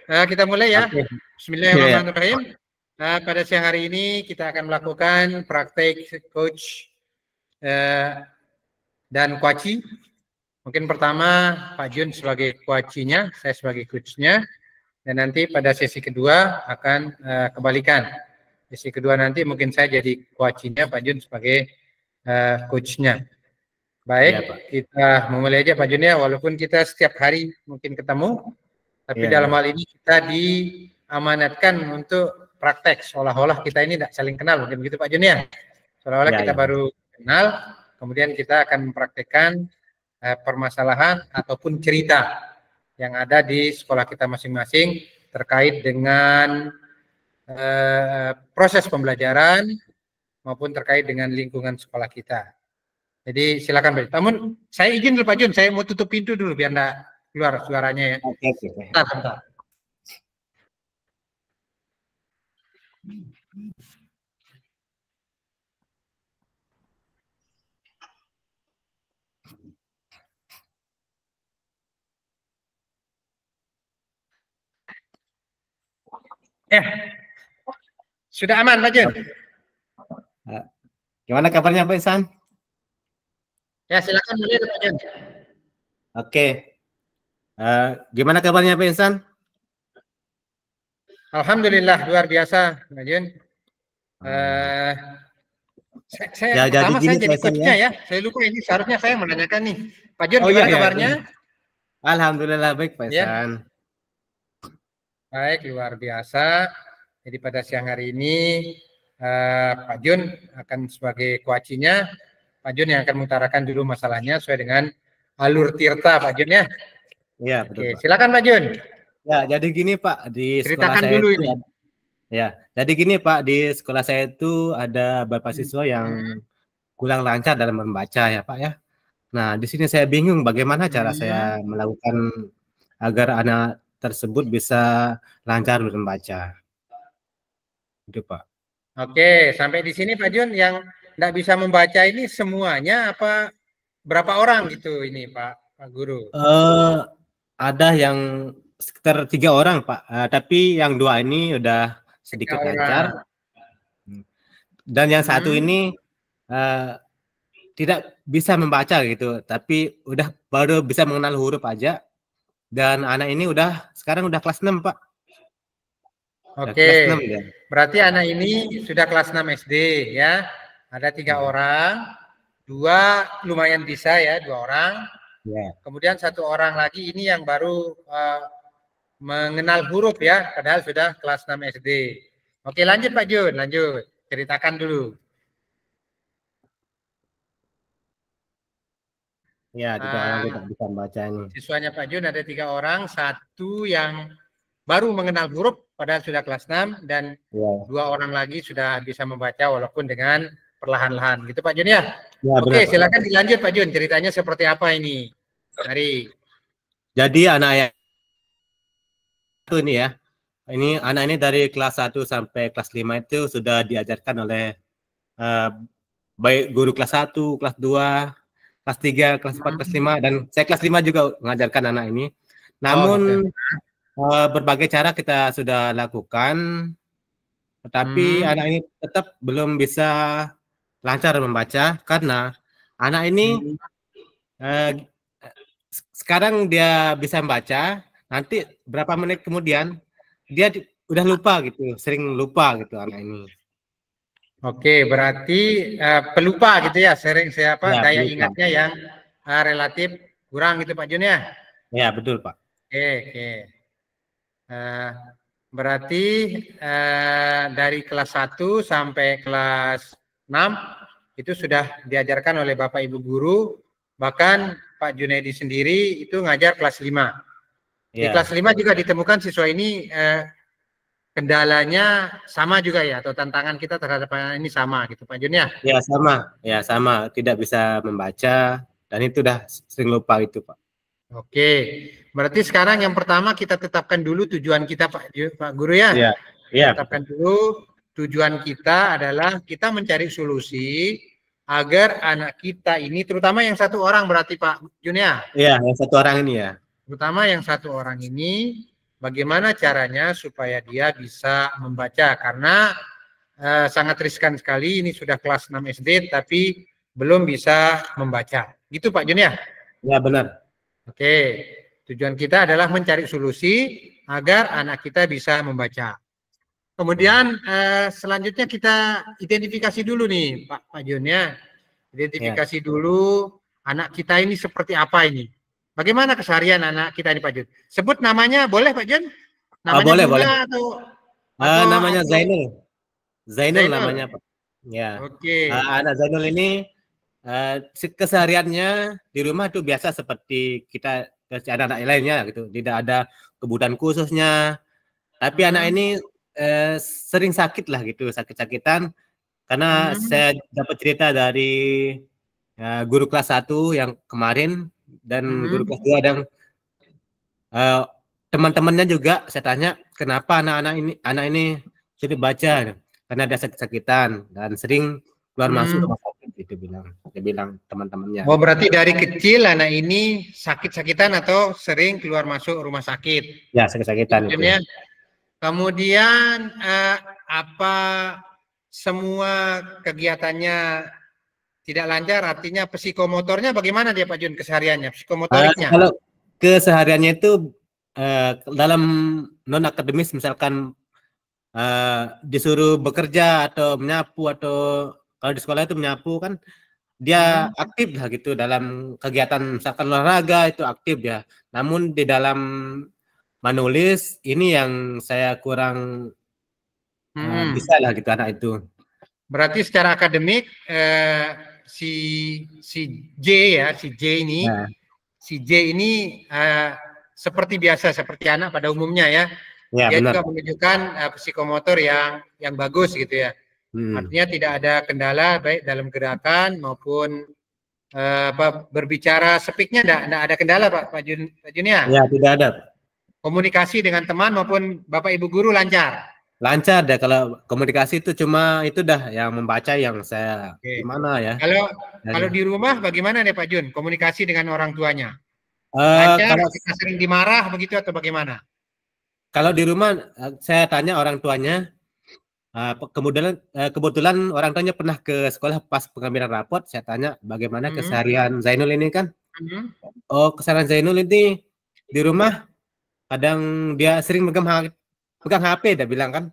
Kita mulai ya. Oke. Bismillahirrahmanirrahim. Pada siang hari ini kita akan melakukan praktek coach dan kuaci. Mungkin pertama Pak Jun sebagai kuacinya, saya sebagai coachnya, dan nanti pada sesi kedua akan kebalikan. Sesi kedua nanti mungkin saya jadi kuacinya, Pak Jun sebagai coachnya. Baik, ya, kita memulai aja Pak Jun ya, walaupun kita setiap hari mungkin ketemu, tapi dalam hal ini kita diamanatkan untuk praktek, seolah-olah kita ini tidak saling kenal, mungkin begitu Pak Jun ya. Seolah-olah kita baru kenal, kemudian kita akan mempraktekkan permasalahan ataupun cerita yang ada di sekolah kita masing-masing terkait dengan proses pembelajaran maupun terkait dengan lingkungan sekolah kita. Jadi silakan Pak Jun. Namun saya izin dulu Pak Jun, saya mau tutup pintu dulu biar enggak keluar suaranya ya. Oke. Bentar. Sudah aman Pak Jun? Gimana kabarnya Pak Ihsan? Ya silakan mulai Pak Jun. Oke. Gimana kabarnya Pak Ihsan? Alhamdulillah luar biasa Pak Jun. Saya jadi coachnya ya. Saya lupa ini seharusnya saya menanyakan nih. Pak Jun gimana kabarnya? Alhamdulillah baik Pak Ihsan. Baik, luar biasa. Jadi pada siang hari ini Pak Jun akan sebagai kuacinya. Pak Jun yang akan mengutarakan dulu masalahnya sesuai dengan alur tirta Pak Jun ya. Iya, betul. Oke, silakan Pak Jun. Ya, jadi gini Pak, di ceritakan sekolah saya dulu itu, ini. Ya, jadi gini Pak, di sekolah saya itu ada beberapa siswa yang kurang lancar dalam membaca ya Pak ya. Nah, di sini saya bingung bagaimana cara saya melakukan agar anak tersebut bisa lancar membaca. Itu Pak. Oke, sampai di sini Pak Jun yang tidak bisa membaca ini semuanya apa berapa orang gitu ini Pak Guru? Ada yang sekitar 3 orang Pak, tapi yang 2 ini udah sedikit lancar. Dan yang satu ini tidak bisa membaca gitu, tapi baru bisa mengenal huruf aja. Dan anak ini sekarang udah kelas 6 Pak. Oke, berarti anak ini sudah kelas 6 SD ya. Ada 3 orang, 2 lumayan bisa ya, 2 orang. Kemudian 1 orang lagi ini yang baru mengenal huruf ya, padahal sudah kelas 6 SD. Oke, lanjut Pak Jun, lanjut. Ceritakan dulu. Ya, 3 orang tidak bisa membaca ini. Siswanya Pak Jun ada 3 orang, 1 yang baru mengenal huruf padahal sudah kelas 6 dan 2 orang lagi sudah bisa membaca walaupun dengan perlahan-lahan. Gitu Pak Jun ya? Oke, silakan dilanjut Pak Jun. Ceritanya seperti apa ini? Mari. Jadi anak yang ini ya. Ini anak ini dari kelas 1 sampai kelas 5 itu sudah diajarkan oleh baik guru kelas 1, kelas 2, kelas 3, kelas 4, kelas 5 dan saya kelas 5 juga mengajarkan anak ini. Namun berbagai cara kita sudah lakukan, tetapi anak ini tetap belum bisa lancar membaca karena anak ini sekarang dia bisa membaca, nanti berapa menit kemudian dia udah lupa gitu, sering lupa gitu anak ini. Oke, berarti pelupa gitu ya, sering daya ingatnya yang relatif kurang gitu Pak Jun ya? Ya, betul Pak. Oke. Berarti dari kelas 1 sampai kelas 6 itu sudah diajarkan oleh Bapak Ibu guru, bahkan Pak Junaidi sendiri itu ngajar kelas 5. Di kelas 5 juga ditemukan siswa ini kendalanya sama juga ya, atau tantangan kita terhadap ini sama gitu Pak Jun ya? Ya sama, tidak bisa membaca dan itu udah sering lupa itu Pak. Oke, berarti sekarang yang pertama kita tetapkan dulu tujuan kita Pak Guru ya. Tetapkan dulu tujuan kita adalah kita mencari solusi agar anak kita ini, terutama yang 1 orang berarti Pak Jun ya? Iya, yang 1 orang ini ya. Terutama yang 1 orang ini bagaimana caranya supaya dia bisa membaca, karena sangat riskan sekali ini sudah kelas 6 SD tapi belum bisa membaca. Gitu Pak Jun ya? Ya benar. Oke, tujuan kita adalah mencari solusi agar anak kita bisa membaca. Kemudian selanjutnya kita identifikasi dulu nih Pak Jun ya. Identifikasi dulu anak kita ini seperti apa ini. Bagaimana keseharian anak kita ini Pak Jun? Sebut namanya boleh Pak Jun? Namanya boleh, Bunda boleh. atau Namanya Zainul. Zainul namanya Pak. Ya. Oke. Anak Zainul ini kesehariannya di rumah tuh biasa seperti kita anak-anak lainnya gitu. Tidak ada kebutuhan khususnya. Tapi anak ini sering sakit lah gitu, sakit-sakitan. Karena saya dapat cerita dari guru kelas 1 yang kemarin dan guru kelas 2 dan teman-temannya juga saya tanya kenapa anak ini sulit baca, karena dia sakit-sakitan dan sering keluar masuk rumah sakit, itu dia bilang teman-temannya. Oh, berarti dari kecil anak ini sakit-sakitan atau sering keluar masuk rumah sakit? Ya, sakit-sakitan itu. Kemudian apa semua kegiatannya tidak lancar, artinya psikomotornya bagaimana dia Pak Jun kesehariannya, psikomotoriknya? Kalau kesehariannya itu dalam non akademis misalkan disuruh bekerja atau menyapu, atau kalau di sekolah itu menyapu kan dia aktif lah gitu dalam kegiatan, misalkan olahraga itu aktif ya. Namun di dalam menulis ini yang saya kurang bisa lah gitu anak itu. Berarti secara akademik si J ini seperti biasa, seperti anak pada umumnya ya. Dia juga menunjukkan psikomotor yang bagus gitu ya. Artinya tidak ada kendala baik dalam gerakan maupun berbicara, speaknya tidak ada kendala Pak Jun ya? Ya, tidak ada. Komunikasi dengan teman maupun Bapak Ibu guru lancar? Lancar deh, kalau komunikasi itu cuma itu dah yang membaca yang saya gimana ya. Kalau di rumah bagaimana nih Pak Jun, komunikasi dengan orang tuanya? Lancar, kita sering dimarah begitu atau bagaimana? Kalau di rumah saya tanya orang tuanya, kebetulan orang tuanya pernah ke sekolah pas pengambilan rapot, saya tanya bagaimana keseharian Zainul ini kan. Oh, keseharian Zainul ini di rumah kadang dia sering pegang HP, dia bilang kan.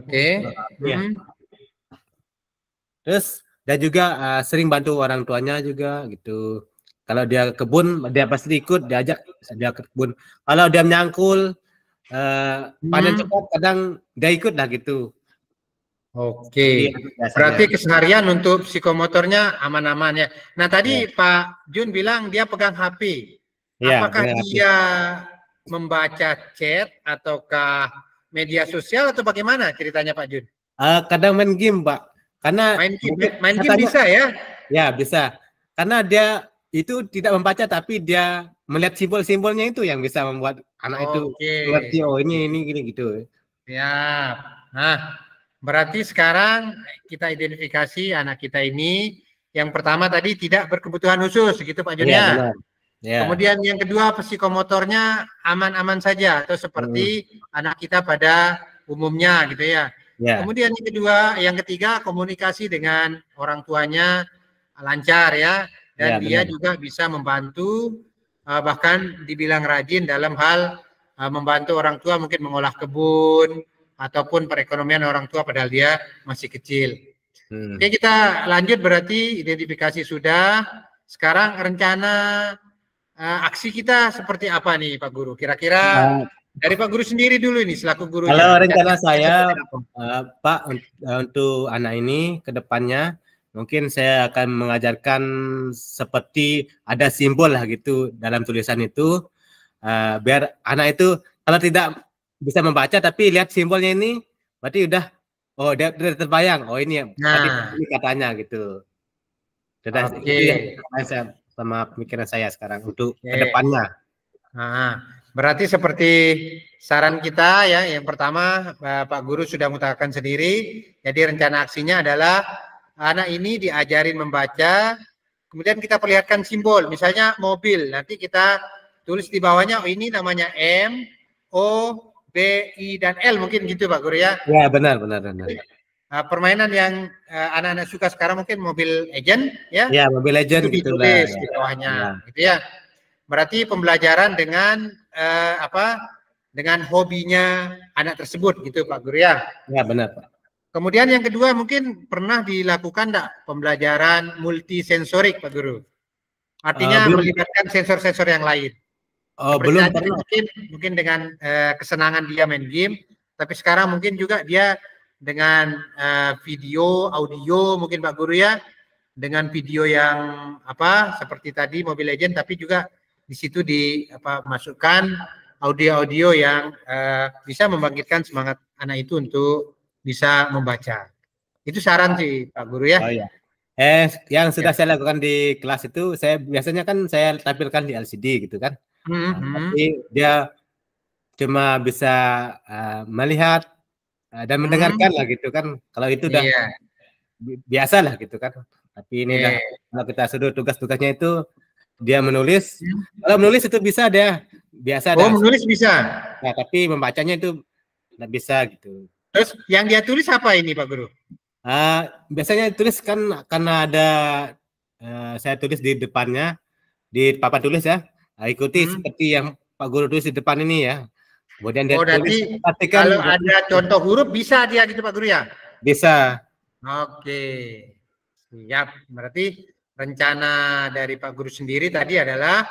Ya. Terus dia juga sering bantu orang tuanya juga gitu. Kalau dia kebun, dia pasti ikut, diajak dia ke kebun. Kalau dia menyangkul panen cepat, kadang dia ikut lah gitu. Oke, berarti keseharian untuk psikomotornya aman-aman ya. Nah tadi Pak Jun bilang dia pegang HP. Apakah dia membaca chat ataukah media sosial atau bagaimana ceritanya Pak Jun? Kadang main game Pak. Karena main game bisa ya? Ya bisa. Karena dia itu tidak membaca tapi dia melihat simbol-simbolnya itu yang bisa membuat anak itu mengerti, oh ini gini gitu. Ya. Nah, berarti sekarang kita identifikasi anak kita ini yang pertama tadi tidak berkebutuhan khusus gitu Pak Jun ya. Kemudian yang kedua psikomotornya aman-aman saja atau seperti anak kita pada umumnya gitu ya. Kemudian yang ketiga komunikasi dengan orang tuanya lancar ya, dan dia juga bisa membantu, bahkan dibilang rajin dalam hal membantu orang tua mungkin mengolah kebun ataupun perekonomian orang tua padahal dia masih kecil. Oke, kita lanjut, berarti identifikasi sudah. Sekarang rencana aksi kita seperti apa nih Pak Guru? Kira-kira dari Pak Guru sendiri dulu ini selaku guru. Kalau rencana saya Pak untuk anak ini ke depannya mungkin saya akan mengajarkan seperti ada simbol lah gitu dalam tulisan itu, biar anak itu kalau tidak bisa membaca tapi lihat simbolnya ini berarti udah dia terbayang, oh ini ini katanya gitu. Saya sama pemikiran saya sekarang untuk kedepannya. Berarti seperti saran kita ya, yang pertama Pak Guru sudah mengutarakan sendiri. Jadi rencana aksinya adalah anak ini diajarin membaca, kemudian kita perlihatkan simbol, misalnya mobil, nanti kita tulis di bawahnya, oh ini namanya M, O, B, I, dan L mungkin gitu Pak Guru ya. Ya, benar. Permainan yang anak-anak suka sekarang mungkin Mobile Legend ya. Ya, Mobile Legend itu gitu ditulis lah. di bawahnya, Ya. gitu ya. Berarti pembelajaran dengan dengan hobinya anak tersebut gitu Pak Guru ya. Ya, benar Pak. Kemudian yang kedua mungkin pernah dilakukan enggak pembelajaran multisensorik Pak Guru? Artinya melibatkan sensor-sensor yang lain. Belum pernah. Mungkin dengan kesenangan dia main game, tapi sekarang mungkin juga dia dengan video, audio mungkin Pak Guru ya, dengan video yang seperti tadi Mobile Legend, tapi juga di situ masukkan audio-audio yang bisa membangkitkan semangat anak itu untuk bisa membaca. Itu saran sih Pak Guru ya. Oh iya. Yang sudah saya lakukan di kelas itu, saya biasanya kan saya tampilkan di LCD gitu kan. Tapi dia cuma bisa melihat dan mendengarkan lah gitu kan. Kalau itu udah biasa lah gitu kan. Tapi ini udah kalau kita suruh tugas-tugasnya itu dia menulis. Kalau menulis itu bisa dia biasa. Menulis bisa. Nah, tapi membacanya itu nggak bisa gitu. Terus yang dia tulis apa ini Pak Guru? Biasanya tulis kan karena ada saya tulis di depannya di papan tulis ya. Ikuti seperti yang Pak Guru tulis di depan ini ya. Kemudian dia tulis. Kalau ada contoh huruf bisa dia gitu Pak Guru ya? Bisa. Oke. Siap. Berarti rencana dari Pak Guru sendiri tadi adalah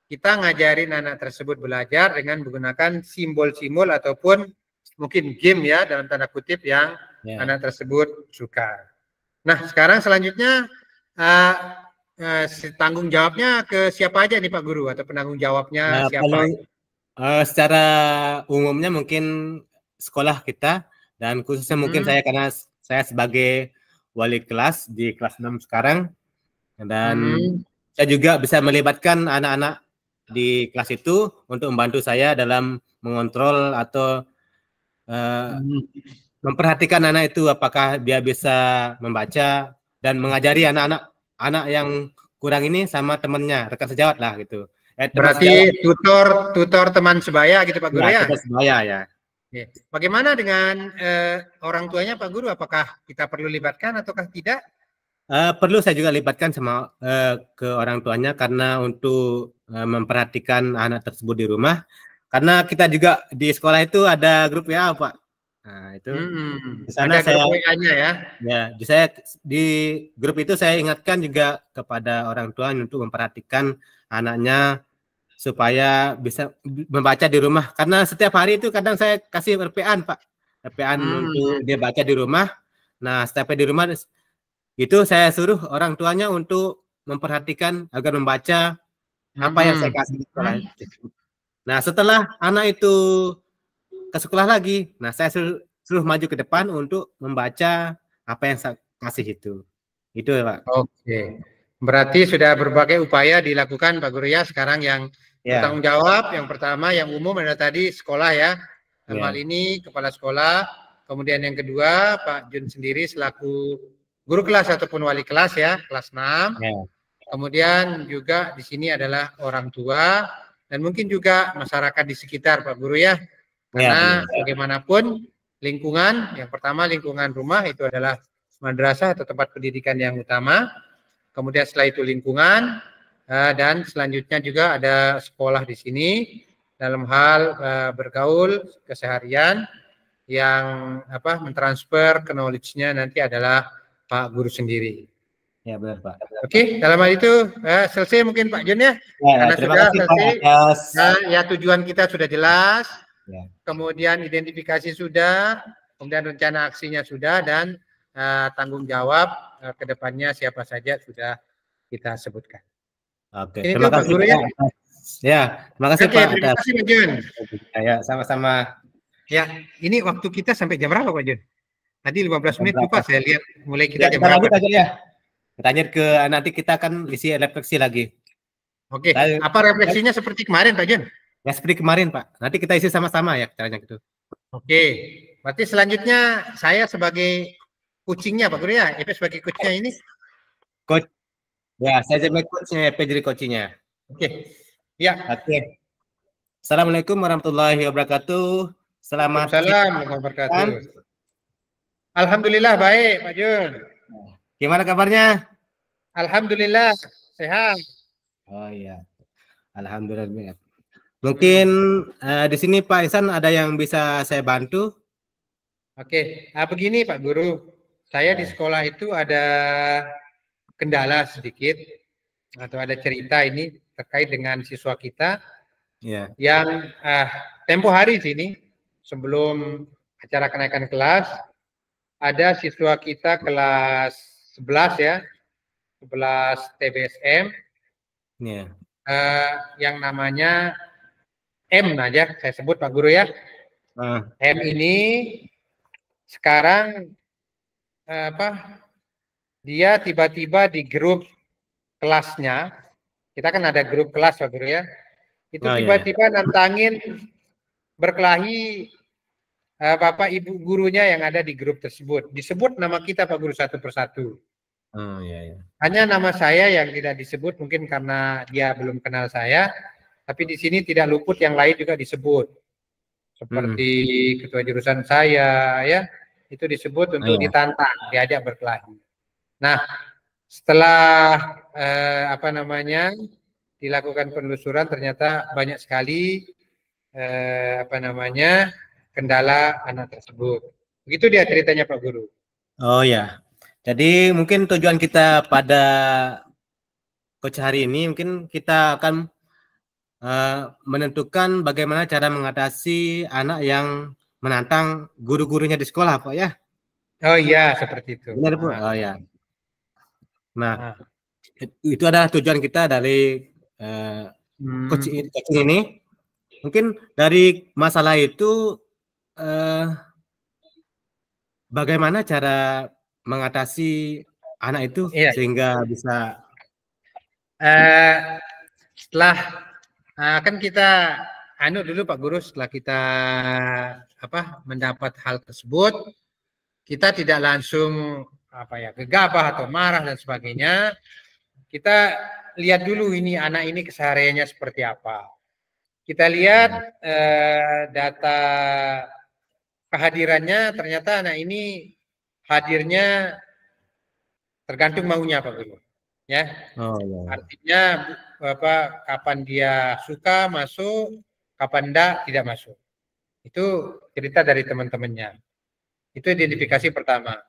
kita ngajarin anak tersebut belajar dengan menggunakan simbol-simbol ataupun mungkin game ya dalam tanda kutip yang anak tersebut suka. Nah sekarang selanjutnya tanggung jawabnya ke siapa aja nih Pak Guru atau penanggung jawabnya siapa? Secara umumnya mungkin sekolah kita dan khususnya mungkin saya karena saya sebagai wali kelas di kelas 6 sekarang dan saya juga bisa melibatkan anak-anak di kelas itu untuk membantu saya dalam mengontrol atau memperhatikan anak itu apakah dia bisa membaca dan mengajari anak-anak yang kurang ini sama temannya, rekan sejawat lah gitu. Berarti tutor teman sebaya gitu Pak Guru ya? Tutor sebaya ya. Bagaimana dengan orang tuanya Pak Guru? Apakah kita perlu libatkan ataukah tidak? Perlu saya juga libatkan sama ke orang tuanya karena untuk memperhatikan anak tersebut di rumah. Karena kita juga di sekolah itu ada grup WA Pak. Nah itu di sana ada grup WA-nya ya? Ya, di grup itu saya ingatkan juga kepada orang tua untuk memperhatikan anaknya supaya bisa membaca di rumah. Karena setiap hari itu kadang saya kasih RPA-an Pak, RPA-an untuk dia baca di rumah. Nah setiap di rumah itu saya suruh orang tuanya untuk memperhatikan agar membaca apa yang saya kasih di sekolah. Nah setelah anak itu ke sekolah lagi, nah saya suruh maju ke depan untuk membaca apa yang saya kasih itu ya Pak. Oke, berarti sudah berbagai upaya dilakukan Pak Guru ya sekarang yang bertanggung jawab. Yang pertama yang umum adalah tadi sekolah ya, dalam hal ini kepala sekolah. Kemudian yang kedua Pak Jun sendiri selaku guru kelas ataupun wali kelas ya, kelas 6. Kemudian juga di sini adalah orang tua dan mungkin juga masyarakat di sekitar Pak Guru ya. Karena bagaimanapun lingkungan, yang pertama lingkungan rumah itu adalah madrasah atau tempat pendidikan yang utama. Kemudian setelah itu lingkungan dan selanjutnya juga ada sekolah di sini dalam hal bergaul keseharian yang mentransfer knowledge-nya nanti adalah Pak Guru sendiri. Ya benar Pak. Oke, dalam hal itu selesai mungkin Pak Jun ya. Karena sudah selesai. Ya tujuan kita sudah jelas. Kemudian identifikasi sudah, kemudian rencana aksinya sudah dan tanggung jawab ke depannya siapa saja sudah kita sebutkan. Oke, terima kasih Pak Guru ya. Ya, terima kasih Pak. Terima kasih Pak Jun. Ya, sama-sama. Ya, ini waktu kita sampai jam berapa Pak Jun? Tadi 15 menit lupa saya lihat mulai kita jam berapa. Tanya ke nanti kita akan isi refleksi lagi. Oke, apa refleksinya seperti kemarin Pak Jun? Ya seperti kemarin Pak. Nanti kita isi sama-sama ya caranya gitu. Oke, berarti selanjutnya saya sebagai coachingnya Pak Guru ya, EP sebagai coachnya ini. Coach. Ya, saya sebagai coachnya, EP jadi coachingnya. Oke. Ya. Oke. Assalamualaikum warahmatullahi wabarakatuh. Selamat Waalaikumsalam warahmatullahi wabarakatuh. Alhamdulillah baik, Pak Jun. Gimana kabarnya? Alhamdulillah sehat. Oh iya, alhamdulillah. Mungkin di sini Pak Ihsan ada yang bisa saya bantu? Oke, begini Pak Guru, saya di sekolah itu ada kendala sedikit atau ada cerita ini terkait dengan siswa kita yang tempo hari sini sebelum acara kenaikan kelas ada siswa kita kelas 11 ya, 11 TBSM yang namanya M aja saya sebut Pak Guru ya. M ini sekarang dia tiba-tiba di grup kelasnya, kita kan ada grup kelas Pak Guru ya, itu tiba-tiba nantangin berkelahi Bapak Ibu gurunya yang ada di grup tersebut. Disebut nama kita Pak Guru satu persatu. Hanya nama saya yang tidak disebut mungkin karena dia belum kenal saya, tapi di sini tidak luput yang lain juga disebut. Seperti ketua jurusan saya ya, itu disebut untuk ditantang, diajak berkelahi. Nah, setelah dilakukan penelusuran ternyata banyak sekali kendala anak tersebut. Begitu dia ceritanya Pak Guru. Oh ya. Jadi mungkin tujuan kita pada coach hari ini mungkin kita akan menentukan bagaimana cara mengatasi anak yang menantang guru-gurunya di sekolah, Pak ya. Oh iya, seperti itu. Benar, Bu. Oh ya. Nah, itu adalah tujuan kita dari coaching ini. Mungkin dari masalah itu bagaimana cara mengatasi anak itu sehingga bisa setelah kan kita dulu Pak Guru, setelah kita mendapat hal tersebut, kita tidak langsung gegabah atau marah dan sebagainya. Kita lihat dulu ini anak ini kesehariannya seperti apa. Kita lihat data kehadirannya, ternyata anak ini hadirnya tergantung maunya Pak Guru. Ya. Artinya kapan dia suka masuk, kapan enggak tidak masuk. Itu cerita dari teman-temannya. Itu identifikasi pertama.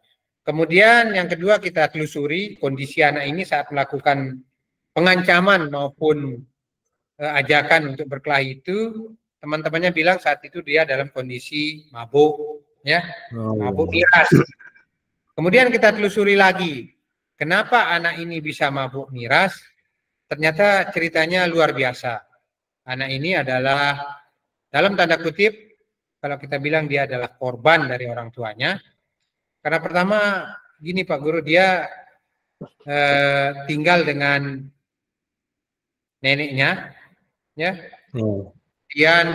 Kemudian yang kedua kita telusuri kondisi anak ini saat melakukan pengancaman maupun ajakan untuk berkelahi itu, teman-temannya bilang saat itu dia dalam kondisi mabuk, ya, mabuk miras. Kemudian kita telusuri lagi, kenapa anak ini bisa mabuk miras? Ternyata ceritanya luar biasa. Anak ini adalah dalam tanda kutip, kalau kita bilang dia adalah korban dari orang tuanya. Karena pertama gini Pak Guru, dia tinggal dengan neneknya, ya. Kemudian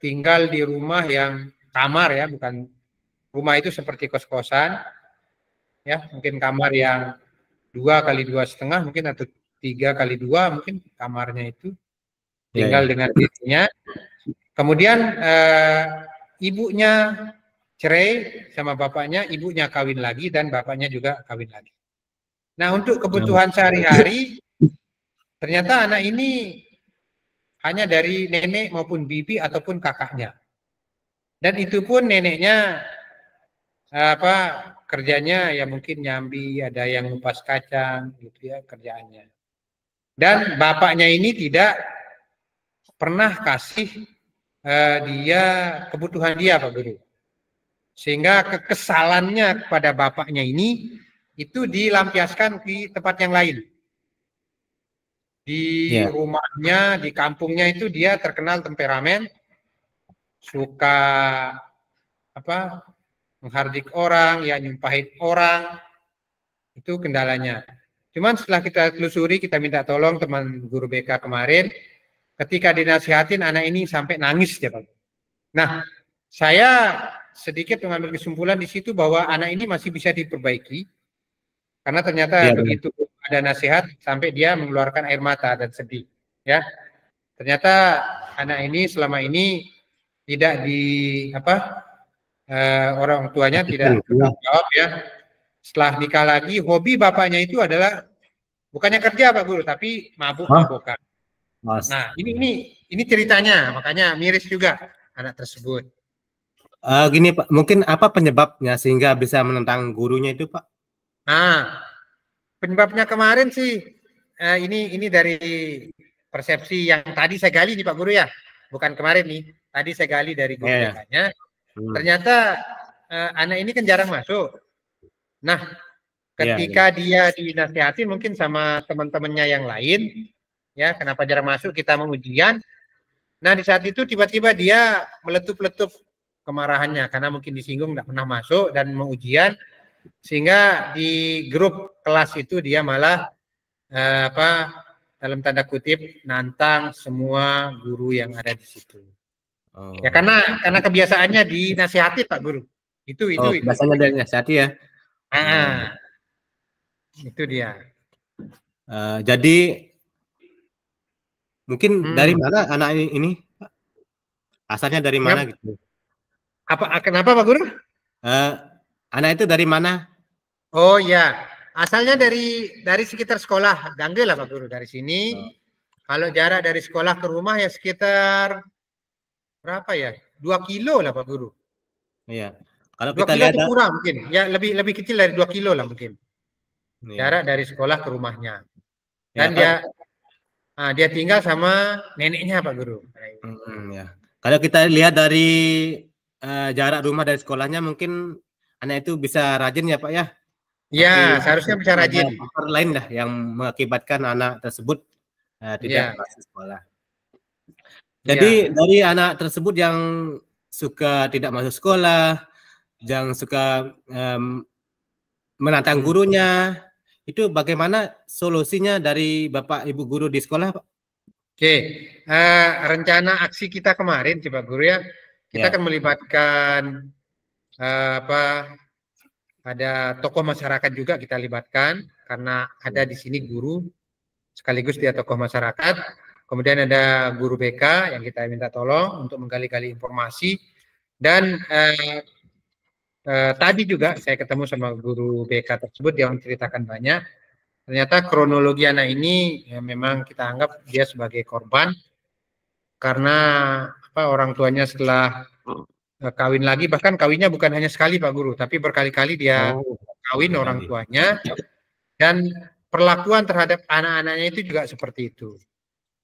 tinggal di rumah yang kamar ya, bukan rumah itu seperti kos-kosan, ya, mungkin kamar yang 2 kali 2,5 mungkin atau 3 kali 2 mungkin kamarnya itu, tinggal dengan ibunya. Kemudian ibunya cerai sama bapaknya, ibunya kawin lagi dan bapaknya juga kawin lagi. Nah, untuk kebutuhan sehari-hari ternyata anak ini hanya dari nenek maupun bibi ataupun kakaknya. Dan itu pun neneknya kerjanya ya mungkin nyambi, ada yang ngupas kacang gitu ya kerjaannya. Dan bapaknya ini tidak pernah kasih dia kebutuhan dia Pak Guru. Sehingga kekesalannya kepada bapaknya ini itu dilampiaskan di tempat yang lain. Di rumahnya, di kampungnya itu dia terkenal temperamen, suka menghardik orang, ya nyumpahin orang, itu kendalanya. Cuman setelah kita telusuri, kita minta tolong teman guru BK kemarin, ketika dinasihatin anak ini sampai nangis ya Pak. Nah, saya sedikit mengambil kesimpulan di situ bahwa anak ini masih bisa diperbaiki, karena ternyata begitu ada nasihat sampai dia mengeluarkan air mata dan sedih, ya. Ternyata anak ini selama ini tidak di apa orang tuanya tidak jawab ya. Setelah nikah lagi, hobi bapaknya itu adalah bukannya kerja Pak Guru, tapi mabuk-mabukan. Nah, ini ceritanya, makanya miris juga anak tersebut. Gini Pak, mungkin apa penyebabnya sehingga bisa menentang gurunya itu Pak? Nah, penyebabnya kemarin sih ini dari persepsi yang tadi saya gali nih Pak Guru ya, bukan kemarin nih. Tadi saya gali dari guru BK-nya. Ternyata anak ini kan jarang masuk. Nah, ketika dia dinasihati mungkin sama teman-temannya yang lain, ya kenapa jarang masuk, kita mau ujian. Nah, di saat itu tiba-tiba dia meletup-letup kemarahannya karena mungkin disinggung tidak pernah masuk dan mau ujian, sehingga di grup kelas itu dia malah dalam tanda kutip nantang semua guru yang ada di situ. Ya karena kebiasaannya dinasihati Pak Guru. Itu biasanya dinasihati ya. Itu dia. Jadi mungkin dari mana anak ini? Asalnya dari mana gitu? Kenapa Pak Guru? Anak itu dari mana? Oh ya, asalnya dari sekitar sekolah, Ganggil lah Pak Guru, dari sini. Kalau jarak dari sekolah ke rumah ya sekitar berapa ya? 2 kilo lah Pak Guru. Iya. Kalau 2 kita kilo lihat itu kurang mungkin. Ya lebih kecil dari 2 kilo lah mungkin. Jarak dari sekolah ke rumahnya. Dan dia tinggal sama neneknya Pak Guru. Ya. Kalau kita lihat dari jarak rumah dari sekolahnya mungkin anak itu bisa rajin ya Pak ya? Iya, seharusnya bisa rajin. Faktor lain dah yang mengakibatkan anak tersebut tidak masuk sekolah. Jadi dari anak tersebut yang suka tidak masuk sekolah, yang suka menantang gurunya, itu bagaimana solusinya dari Bapak Ibu guru di sekolah Pak? Oke, rencana aksi kita kemarin Pak Guru ya, kita akan melibatkan ada tokoh masyarakat juga kita libatkan karena ada di sini guru sekaligus dia tokoh masyarakat. Kemudian ada guru BK yang kita minta tolong untuk menggali-gali informasi. Dan tadi juga saya ketemu sama guru BK tersebut, dia menceritakan banyak. Ternyata kronologi anak ini ya memang kita anggap dia sebagai korban karena orang tuanya setelah kawin lagi, bahkan kawinnya bukan hanya sekali Pak Guru, tapi berkali-kali dia kawin orang tuanya, dan perlakuan terhadap anak-anaknya itu juga seperti itu.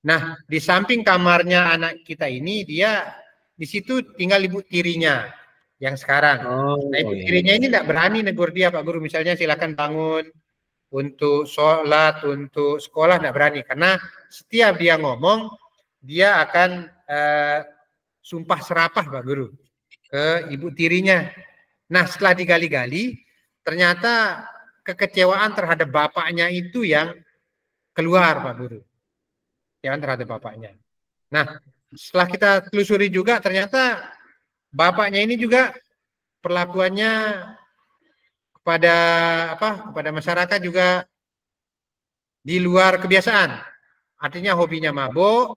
Nah, di samping kamarnya anak kita ini, dia di situ tinggal ibu tirinya yang sekarang. Nah, ibu tirinya ini tidak berani negur dia Pak Guru, misalnya silakan bangun untuk sholat, untuk sekolah, tidak berani karena setiap dia ngomong dia akan sumpah serapah Pak Guru ke ibu tirinya. Nah, setelah digali-gali, ternyata kekecewaan terhadap bapaknya itu yang keluar Pak Guru. Kekecewaan terhadap bapaknya. Nah, setelah kita telusuri juga, ternyata bapaknya ini juga perlakuannya kepada masyarakat juga di luar kebiasaan. Artinya hobinya mabuk,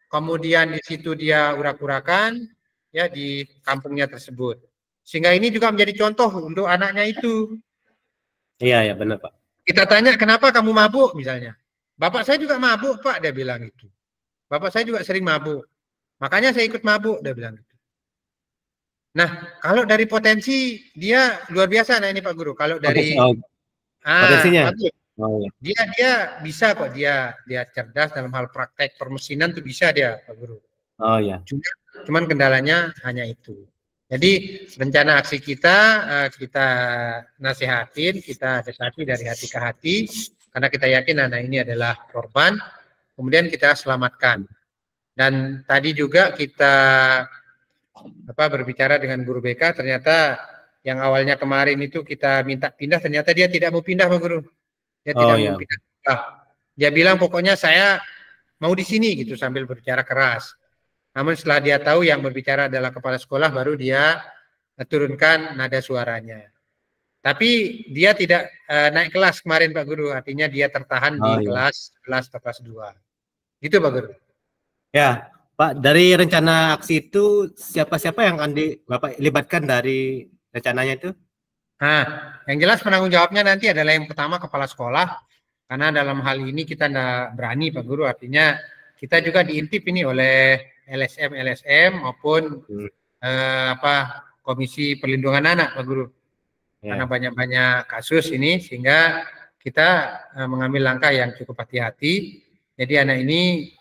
kemudian di situ dia urak-urakan ya di kampungnya tersebut. Sehingga ini juga menjadi contoh untuk anaknya itu. Iya, ya benar Pak. Kita tanya kenapa kamu mabuk misalnya. Bapak saya juga mabuk Pak, dia bilang itu. Bapak saya juga sering mabuk. Makanya saya ikut mabuk, dia bilang itu. Nah, kalau dari potensi dia luar biasa nah ini Pak Guru. Kalau dari potensinya dia bisa kok, dia cerdas dalam hal praktek permesinan tuh bisa dia Pak Guru. Oh ya. Cuman kendalanya hanya itu. Jadi rencana aksi kita nasihatin, kita dekati dari hati ke hati karena kita yakin anak ini adalah korban. Kemudian kita selamatkan. Dan tadi juga kita berbicara dengan guru BK, ternyata yang awalnya kemarin itu kita minta pindah, ternyata dia tidak mau pindah Pak Guru. Dia tidak mau pindah. Dia bilang pokoknya saya mau di sini gitu sambil berbicara keras. Namun setelah dia tahu yang berbicara adalah kepala sekolah, baru dia turunkan nada suaranya. Tapi dia tidak naik kelas kemarin Pak Guru, artinya dia tertahan di kelas 2. Gitu Pak Guru. Ya, Pak, dari rencana aksi itu siapa-siapa yang akan Bapak libatkan dari rencananya itu? Nah, yang jelas penanggung jawabnya nanti adalah yang pertama kepala sekolah, karena dalam hal ini kita tidak berani Pak Guru, artinya kita juga diintip ini oleh LSM maupun Komisi Perlindungan Anak Pak Guru. Karena banyak-banyak kasus ini sehingga kita mengambil langkah yang cukup hati-hati. Jadi anak ini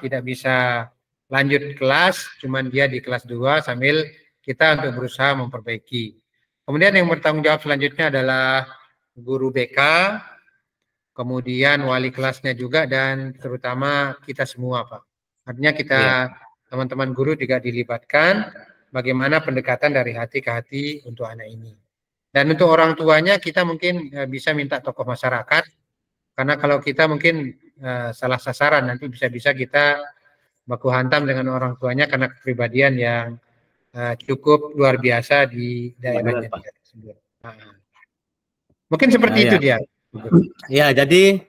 tidak bisa lanjut kelas, cuman dia di kelas 2 sambil kita untuk berusaha memperbaiki. Kemudian yang bertanggung jawab selanjutnya adalah guru BK, kemudian wali kelasnya juga, dan terutama kita semua, Pak. Artinya kita, teman-teman guru juga dilibatkan bagaimana pendekatan dari hati ke hati untuk anak ini. Dan untuk orang tuanya kita mungkin bisa minta tokoh masyarakat, karena kalau kita mungkin salah sasaran, nanti bisa-bisa kita baku hantam dengan orang tuanya karena kepribadian yang cukup luar biasa di daerahnya dia tersebut. Mungkin seperti itu dia. Ya, jadi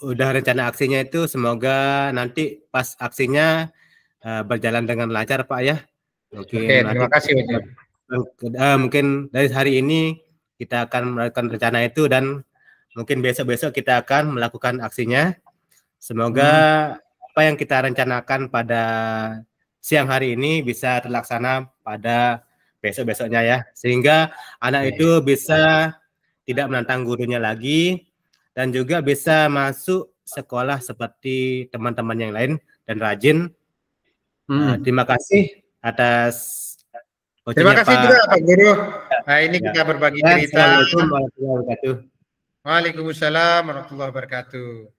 udah rencana aksinya itu semoga nanti pas aksinya berjalan dengan lancar Pak ya. Oke, terima kasih mungkin dari hari ini kita akan melakukan rencana itu dan mungkin besok-besok kita akan melakukan aksinya. Semoga apa yang kita rencanakan pada siang hari ini bisa terlaksana pada besok-besoknya ya. Sehingga anak itu bisa tidak menantang gurunya lagi dan juga bisa masuk sekolah seperti teman-teman yang lain dan rajin. Terima kasih atas terima kasih juga Pak Guru. Nah, ini kita berbagi cerita. Assalamualaikum warahmatullahi wabarakatuh. Waalaikumsalam warahmatullahi wabarakatuh.